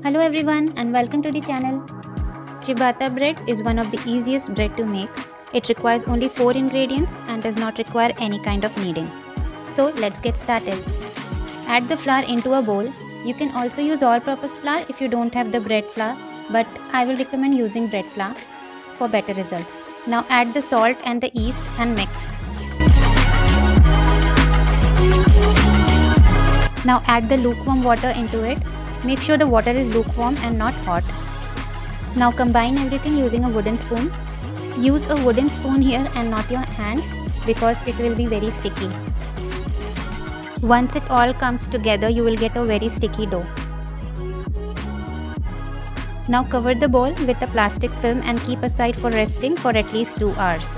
Hello everyone and welcome to the channel. Ciabatta bread is one of the easiest bread to make. It requires only 4 ingredients and does not require any kind of kneading. So let's get started. Add the flour into a bowl. You can also use all-purpose flour if you don't have the bread flour, but I will recommend using bread flour for better results. Now add the salt and the yeast and mix. Now add the lukewarm water into it. Make sure the water is lukewarm and not hot. Now combine everything using a wooden spoon. Use a wooden spoon here and not your hands because it will be very sticky. Once it all comes together, you will get a very sticky dough. Now cover the bowl with a plastic film and keep aside for resting for at least 2 hours.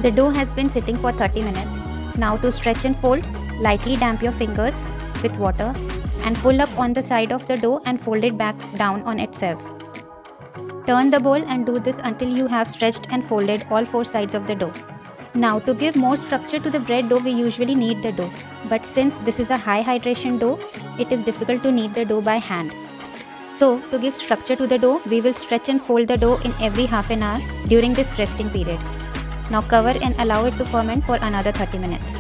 The dough has been sitting for 30 minutes. Now to stretch and fold, lightly damp your fingers with water and pull up on the side of the dough and fold it back down on itself. Turn the bowl and do this until you have stretched and folded all 4 sides of the dough. Now to give more structure to the bread dough, we usually knead the dough. But since this is a high hydration dough, it is difficult to knead the dough by hand. So to give structure to the dough, we will stretch and fold the dough in every half an hour during this resting period. Now cover and allow it to ferment for another 30 minutes.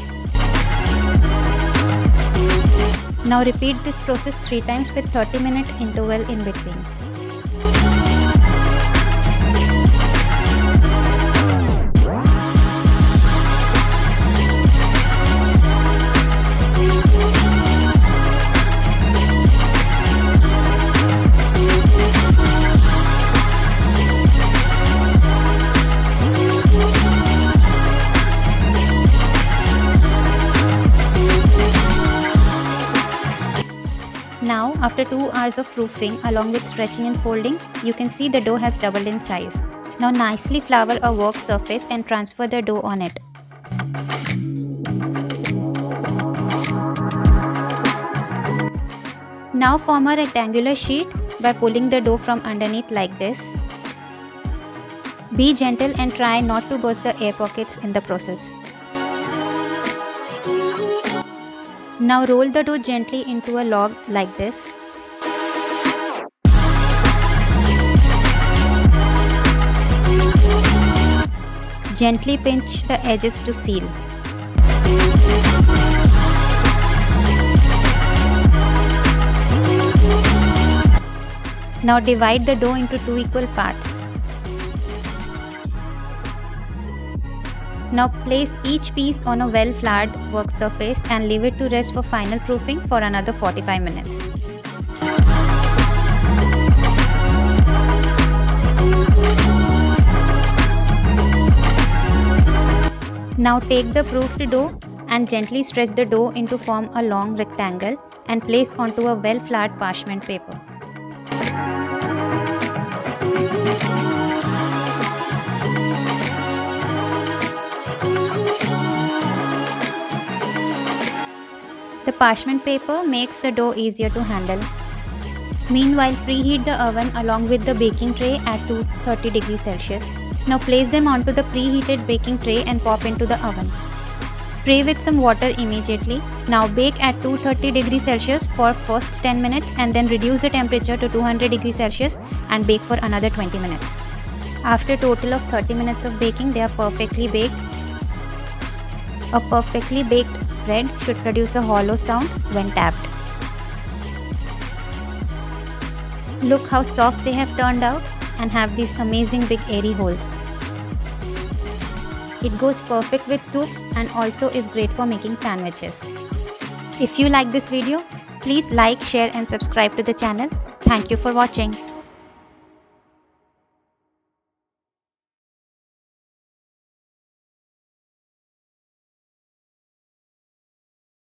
Now repeat this process 3 times with 30-minute interval in between. Now, after 2 hours of proofing along with stretching and folding, you can see the dough has doubled in size. Now nicely flour a work surface and transfer the dough on it. Now form a rectangular sheet by pulling the dough from underneath like this. Be gentle and try not to burst the air pockets in the process. Now roll the dough gently into a log like this. Gently pinch the edges to seal. Now divide the dough into 2 equal parts. Now place each piece on a well-floured work surface and leave it to rest for final proofing for another 45 minutes. Now take the proofed dough and gently stretch the dough into form a long rectangle and place onto a well-floured parchment paper. The parchment paper makes the dough easier to handle. Meanwhile, preheat the oven along with the baking tray at 230 degrees Celsius. Now place them onto the preheated baking tray and pop into the oven. Spray with some water immediately. Now bake at 230 degrees Celsius for first 10 minutes and then reduce the temperature to 200 degrees Celsius and bake for another 20 minutes. After a total of 30 minutes of baking, they are perfectly baked. A perfectly baked bread should produce a hollow sound when tapped. Look how soft they have turned out and have these amazing big airy holes. It goes perfect with soups and also is great for making sandwiches. If you like this video, please like, share and subscribe to the channel. Thank you for watching.